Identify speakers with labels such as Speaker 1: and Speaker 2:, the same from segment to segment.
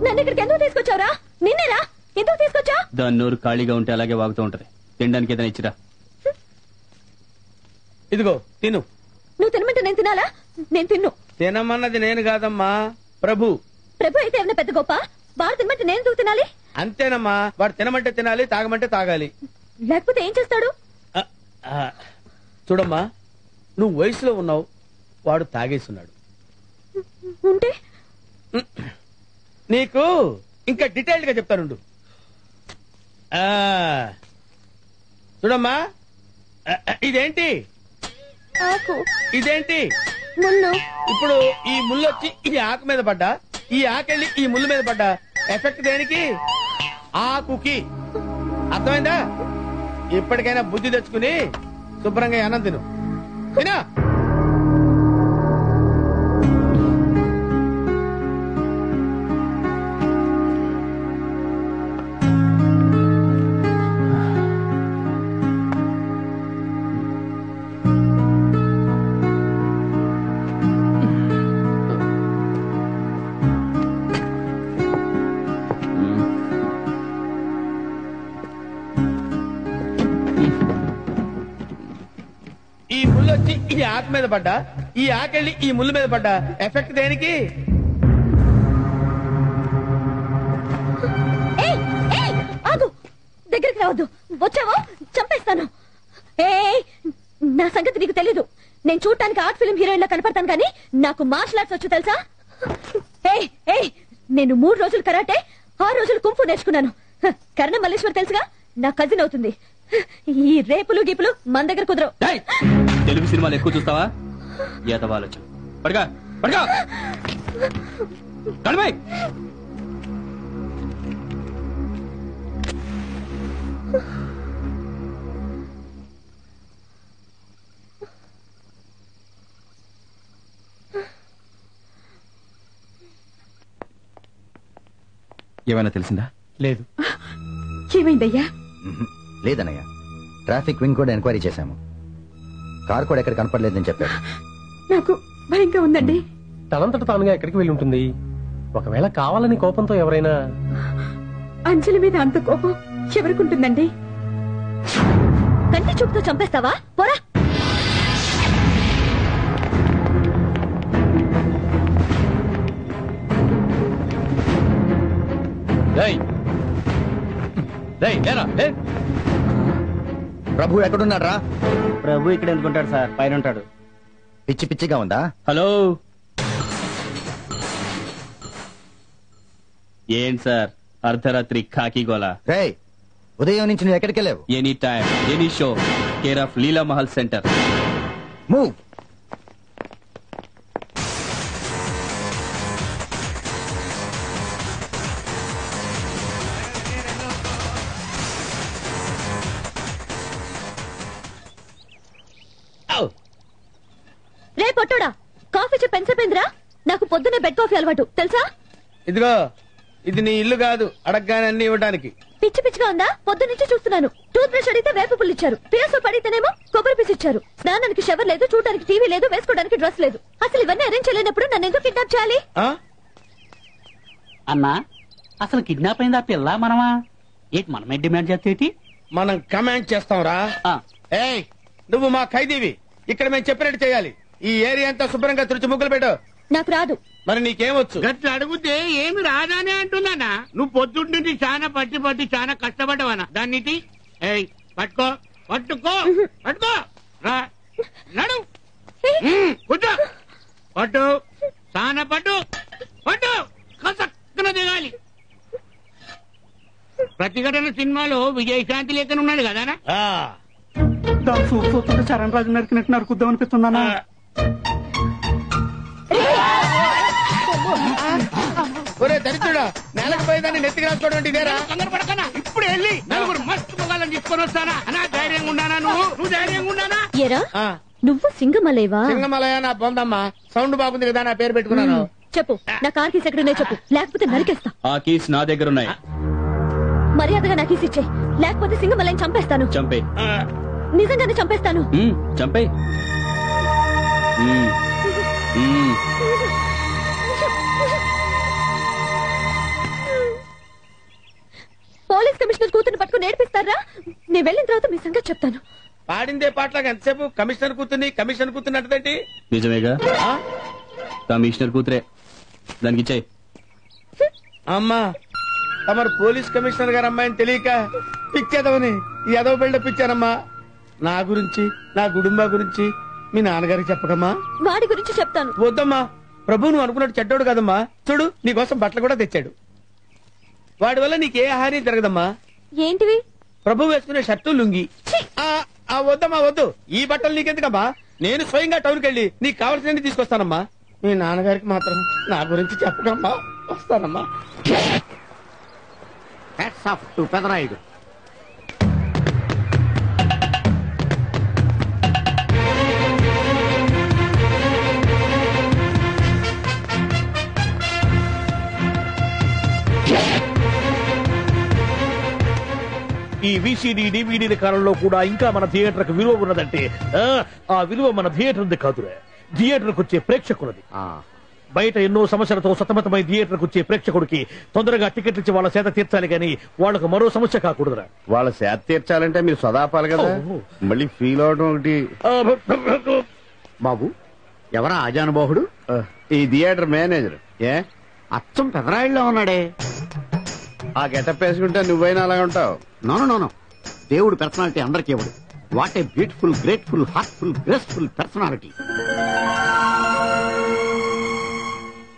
Speaker 1: నన్ను ఇక్కడికి ఎందుకు తీసుకొచ్చావురా? నిన్నేరా ఎందుకు తీసుకొచ్చా?
Speaker 2: దాని నోరు ఖాళీగా ఉంటే అలాగే వాగుతూ ఉంటది. తినడానికి ఏదైనా ఇచ్చిరా.
Speaker 3: ఇదిగో తిను.
Speaker 1: నువ్వు తినమంటే నేను తినాలా? నేను తిన్ను.
Speaker 3: తినమన్నది నేను కాదమ్మా, ప్రభు.
Speaker 1: ప్రభు అయితే ఏమన్నా పెద్ద గొప్ప? వాడు తినమంటే నేను ఎందుకు తినాలి?
Speaker 3: అంతేనమ్మా, వాడు తినమంటే తినాలి, తాగమంటే తాగాలి.
Speaker 1: లేకపోతే ఏం చేస్తాడు?
Speaker 3: చూడమ్మా, నువ్వు వయసులో ఉన్నావు, వాడు తాగేస్తున్నాడు.
Speaker 1: ఉంటే
Speaker 3: నీకు ఇంకా డీటెయిల్డ్ గా చెప్తానుండు. చూడమ్మా, ఇదేంటి?
Speaker 1: ఆకు.
Speaker 3: ఇదేంటి?
Speaker 1: ముళ్ళు.
Speaker 3: ఇప్పుడు ఈ ముళ్ళు వచ్చి ఈ ఆకు మీద పడ్డా, ఈ ఆకెళ్ళి ఈ ముళ్ళు మీద పడ్డా, ఎఫెక్ట్ దేనికి? ఆకుకి. అర్థమైందా? ఇప్పటికైనా బుద్ధి తెచ్చుకుని శుభ్రంగా అన్నం తిను. తినా. ఈ ముళ్ళు వచ్చి ఈ ఆకు మీద పడ్డా, ఈ ఆకెళ్ళి ఈ ముళ్ళు మీద పడ్డా, ఎఫెక్ట్ దేనికి?
Speaker 1: ఆగు, దగ్గరికి రావద్దు. వచ్చావో చంపేస్తాను. నా సంగతి నీకు తెలీదు. నేను చూడటానికి ఆర్ట్ ఫిల్మ్ హీరోయిన్ లా కనపడతాను కానీ నాకు మార్షల్ ఆర్ట్స్ వచ్చు తెలుసా? నేను 3 రోజులు కరాటే, 6 రోజులు కుంఫు నేర్చుకున్నాను. కర్ణ మల్లేశ్వర్ తెలుసుగా, నా కజిన్ అవుతుంది. ఈ రేపులు గీపులు మన దగ్గర కుదరవు.
Speaker 2: తెలుగు సినిమాలు ఎక్కువ చూస్తావా? ఏతవాలోచన. పడగా పడగా కడమై. ఏమైనా తెలిసిందా?
Speaker 3: లేదు.
Speaker 1: ఏమైందయ్యా?
Speaker 4: లేదన్నయ్య, ట్రాఫిక్ వింగ్ కూడా ఎంక్వైరీ చేశాము. కార్ కూడా ఎక్కడ కనపడలేదని చెప్పారు.
Speaker 1: నాకు భయంగా ఉందండి.
Speaker 5: తనంతట తానుగా ఎక్కడికి వెళ్ళి ఉంటుంది? ఒకవేళ కావాలని కోపంతో ఎవరైనా...
Speaker 1: అంజలి మీద అంత కోపం ఎవరికి ఉంటుందండి? కంటి చూపుతో చంపేస్తావా? పోరా.
Speaker 4: ప్రభు ఎక్కడున్నారా?
Speaker 2: ప్రభు ఇక్కడ ఎందుకుంటాడు సార్? పైన ఉంటాడు.
Speaker 4: పిచ్చి పిచ్చిగా ఉందా?
Speaker 2: హలో, ఏం సార్ అర్ధరాత్రి ఖాకీ గోలా?
Speaker 4: రేయ్, ఉదయం నుంచి నువ్వు ఎక్కడికి వెళ్ళావు?
Speaker 2: Any time any show, care of Leela Mahal centre.
Speaker 4: Move.
Speaker 1: రే పొట్టోడా, కాఫీ చెప్పి ఎంతసేపోయిందిరా? నాకు పొద్దునే బెడ్ కాఫీ అలవాటు తెలుసా?
Speaker 3: ఇదిగో, ఇది నీ ఇల్లు కాదు అడగగానే అన్ని ఇవ్వడానికి.
Speaker 1: పిచ్చి పిచ్చిగా ఉందా? పొద్దు నుంచి చూస్తున్నాను. టూత్ బ్రష్ అడిగితే వేప పుల్లు ఇచ్చారు, పియర్స్ పడితేనేమో కొబ్బరి పీస్ ఇచ్చారు. స్నానానికి షవర్ లేదు, చూడడానికి టీవీ లేదు, వేసుకోవడానికి డ్రెస్ లేదు. అసలు ఇవన్నీ అరేంజ్ చేయలేనప్పుడు నన్ను ఎందుకు కిడ్నాప్ చేయాలి?
Speaker 6: అన్నా, అసలు కిడ్నాప్ అయిందా పిల్ల మనమా? ఏంటి మనమే డిమాండ్ చేస్తే?
Speaker 3: మనం కమాండ్ చేస్తాం రా. ఏయ్, నువ్వు మా ఖైదీవి, ఇక్కడ మేము చెప్పినట్టు చేయాలి. ఈ ఏరియా అంతా శుభ్రంగా తుడిచి ముగ్గులు పెట్టు.
Speaker 1: నాకు రాదు.
Speaker 3: మరి నీకేమొచ్చు?
Speaker 6: గట్ల అడిగితే ఏమి రాదానే అంటున్నానా? నువ్వు పొద్దుండి చాలా పట్టి చాలా కష్టపడ్డావనా? దాన్ని పట్టుకో పట్టుకో పట్టుకో రా, నడు, కూర్చో, పట్టు, చాలా పట్టు పట్టు, కసక్కున దిగాలి. ప్రతిఘటన సినిమాలో విజయశాంతి లేఖన ఉన్నాడు కదానా? దాని చూస్తుంటే చరణ్ రాజు నరికినట్టు నరుకుద్దాం అనిపిస్తుందన్నా.
Speaker 3: ఒరే దరిద్రుడా, నెలకు పోయేదాన్ని నెత్తికి రాసుకోవడం అంటే ఇదేరా?
Speaker 6: తొందరపడకనా, ఇప్పుడు వెళ్ళి నలుగురు మస్తు మొగాలను తీసుకొని వస్తానా? అనా ధైర్యంగా ఉన్నానా? నువ్వు ధైర్యంగా ఉన్నానా?
Speaker 1: ఏరా, నువ్వు సింగమలేవా?
Speaker 3: సింగమలయ నా బొందమ్మా, సౌండ్ బాగుంది కదా, నా పేరు పెట్టుకున్నాను.
Speaker 1: చెప్పు, నా కార్ కీస్ ఎక్కడున్నాయి చెప్పు, లేకపోతే నరికేస్తా.
Speaker 2: ఆ కీస్ నా దగ్గర ఉన్నాయి.
Speaker 1: మర్యాదగా నా కీస్ ఇచ్చేయి, లేకపోతే సింగమలయం చంపేస్తాను.
Speaker 2: చంపే.
Speaker 1: నిజంగానే చంపేస్తాను.
Speaker 2: చంపే.
Speaker 1: పోలీస్ కమిషనర్ కూతురు పట్టుకుని నేర్పిస్తారా? నేను వెళ్ళిన తర్వాత మీ సంగతి చెప్తాను.
Speaker 3: పాడిందే పాటలాగా ఎంతసేపు కమిషనర్ కూతుర్ని అంటదేంటి?
Speaker 2: నిజమేగా, కమిషనర్ కూతురే. దానికి ఇచ్చాయి.
Speaker 3: అమ్మా, తమరు పోలీస్ కమిషనర్ గారు అమ్మాయిని తెలియక పిచ్చేదవని ఈ ఎదవ బిల్డప్ ఇచ్చానమ్మా. నా గురించి, నా కుటుంబం గురించి మీ నాన్నగారికి చెప్పకమ్మా.
Speaker 1: వాడి గురించి చెప్తాను.
Speaker 3: వద్దమ్మా, ప్రభు నువ్వు అనుకున్నట్టు చెడ్డోడు కాదమ్మా. చూడు, నీకోసం బట్టలు కూడా తెచ్చాడు. వాడి వల్ల నీకే హాని జరగదమ్మా.
Speaker 1: ఏంటివి?
Speaker 3: ప్రభు వేసుకునే షర్టు, లుంగి. వద్దమ్మా, వద్దు. ఈ బట్టలు నీకెందుకమ్మా? నేను స్వయంగా టౌన్కి వెళ్ళి నీకు కావాల్సినవి తీసుకొస్తానమ్మా. మీ నాన్నగారికి మాత్రం నా గురించి చెప్పకమ్మా. వస్తానమ్మా.
Speaker 6: పెదరాయుడు
Speaker 7: ఈ విసిడి డివిడీల కాలంలో కూడా ఇంకా మన థియేటర్ కు విలువ ఉన్నదంటే ఆ విలువ మన థియేటర్ కాదురా, థియేటర్ కు వచ్చే ప్రేక్షకులది. బయట ఎన్నో సమస్యలతో సతమతమై థియేటర్ కు వచ్చే ప్రేక్షకుడికి తొందరగా టికెట్లు ఇచ్చి వాళ్ళ సేత తీర్చాలి గాని వాళ్ళకు మరో సమస్య కాకూడదురా.
Speaker 8: వాళ్ళ సేత తీర్చాలంటే మీరు సదాపాలి కదా, మళ్ళీ ఫీల్ అవడం ఒకటి.
Speaker 6: బాబు, ఎవరా ఆజానుబాహుడు?
Speaker 8: ఈ థియేటర్ మేనేజర్. ఏ
Speaker 6: అచ్చం పెదరాయుడులో ఉన్నాడే.
Speaker 8: ఆ గెటప్ వేసుకుంటే నువ్వైనా అలాగ ఉంటావు.
Speaker 6: నో, దేవుడు పర్సనాలిటీ అందరికీ ఇవ్వడు. What a beautiful, grateful, heartful, graceful personality.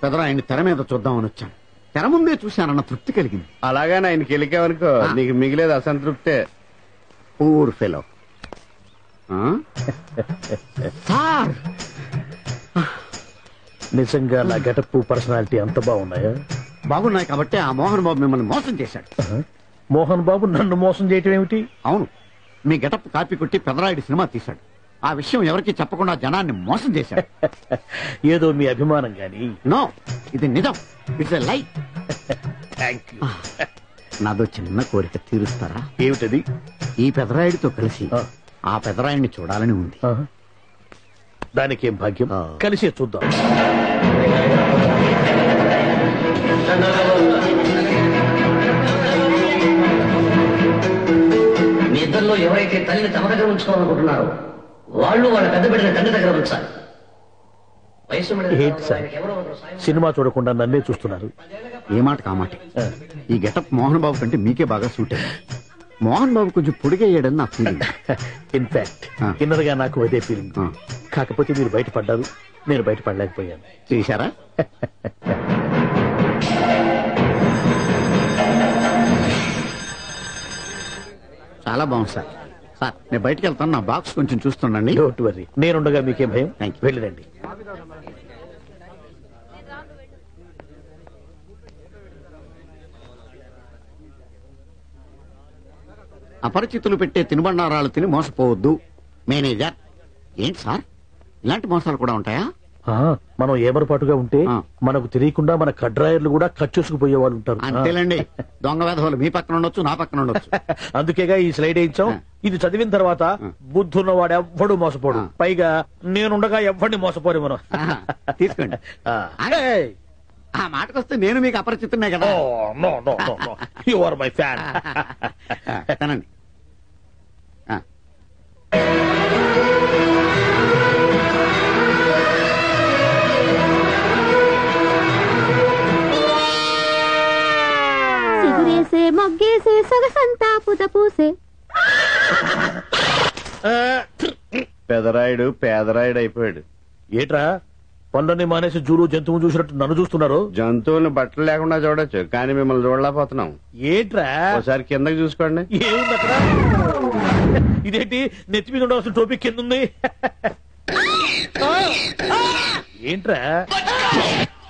Speaker 6: పెదరాయుడిని తెర మీద చూద్దామని వచ్చాను. తెర ముందే చూశానన్న తృప్తి కలిగింది.
Speaker 8: అలాగని ఆయనకి వెళ్ళికావనుకో, నీకు మిగిలేదు అసంతృప్తే.
Speaker 6: Poor fellow. సార్,
Speaker 7: నిజంగా నా గెటప్ పర్సనాలిటీ అంత బాగున్నాయా?
Speaker 6: బాగున్నాయి కాబట్టి ఆ మోహన్ బాబు మిమ్మల్ని మోసం చేశాడు.
Speaker 7: మోహన్ బాబు నన్ను మోసం చేయటం ఏమిటి?
Speaker 6: అవును, మీ గెటప్ కాపీ కొట్టి పెదరాయుడు సినిమా తీశాడు. ఆ విషయం ఎవరికి చెప్పకుండా జనాన్ని మోసం చేశాడు.
Speaker 7: ఏదో మీ అభిమానం గాని.
Speaker 6: నో, ఇది నిజం. ఇట్స్ ఎ లై.
Speaker 7: Thank you.
Speaker 6: నాదో చిన్న కోరిక తీరుస్తారా?
Speaker 7: ఏమిటది?
Speaker 6: ఈ పెదరాయుడితో కలిసి ఆ పెదరాయుడిని చూడాలని ఉంది.
Speaker 7: దానికేం భాగ్యం, కలిసే చూద్దాం.
Speaker 9: మీ ఇద్దరిలో ఎవరైతే తల్లిని తమ దగ్గర ఉంచుకోవాలనుకుంటున్నారో వాళ్ళు వాళ్ళ పెద్ద బిడ్డని తండ్రి దగ్గర ఉంచాలి.
Speaker 7: ఏంటి సార్, సినిమా చూడకుండా నన్నే చూస్తున్నారు?
Speaker 6: ఏ మాట కామాట. ఈ గెటప్ మోహన్ బాబు కంటే మీకే బాగా సూట్ అయ్యింది. మోహన్ బాబు కొంచెం పొడిగయ్యాడని నా ఫీలింగ్.
Speaker 7: ఇన్ఫాక్ట్ ఇన్నర్గా నాకు అదే ఫీలింగ్. కాకపోతే మీరు బయటపడ్డారు, నేను బయటపడలేకపోయాను.
Speaker 6: చూశారా? చాలా బాగుంది సార్. సార్, నేను బయటకు వెళ్తాను. నా బాక్స్ కొంచెం చూస్తుండండి.
Speaker 7: డోంట్ వరీ, నేనుండగా మీకేం భయం.
Speaker 6: Thank you.
Speaker 7: వెళ్ళండి.
Speaker 6: అపరిచితులు పెట్టే తినుబండారాలు తిని మోసపోవద్దు. మేనేజర్. ఏంటి సార్, ఇలాంటి మోసాలు కూడా ఉంటాయా?
Speaker 7: మనం ఏమరపాటుగా ఉంటే మనకు తెలియకుండా మన కడ్రాయర్లు కూడా కచ్చూసుకుపోయే వాళ్ళు ఉంటారు.
Speaker 6: అంతేలేండి, దొంగ వేధవాళ్ళు మీ పక్కన ఉండొచ్చు, నా పక్కన ఉండొచ్చు.
Speaker 7: అందుకేగా ఈ స్లైడ్ వేయించాం. ఇది చదివిన తర్వాత బుద్ధున్నవాడు ఎవ్వడు మోసపోడు. పైగా నేనుండగా ఎవ్వడిని మోసపోరు మనం.
Speaker 6: తీసుకోండి. ఆ మాటకొస్తే నేను మీకు అపరిచితున్నాయి కదా.
Speaker 7: You are my fan.
Speaker 6: తనండి.
Speaker 1: సిగురేసే మొగ్గేసే సొగసంతా పుత పూసే.
Speaker 8: పెదరాయుడు పేదరాయుడు అయిపోయాడు.
Speaker 7: ఏట్రా, పనులన్నీ మానేసి జూలు జంతువులు చూసినట్టు నన్ను చూస్తున్నారు?
Speaker 8: జంతువుల్ని బట్టలు లేకుండా చూడొచ్చు, కానీ మిమ్మల్ని చూడలేకపోతున్నాం.
Speaker 7: ఏట్రా,
Speaker 8: ఒకసారి కిందకి చూసుకోండి.
Speaker 7: ఏముంది అక్కడ? ఇదేంటి, నెత్తి మీద ఉండవలసిన టోపిక్ కింద ఉంది. ఏంట్రా?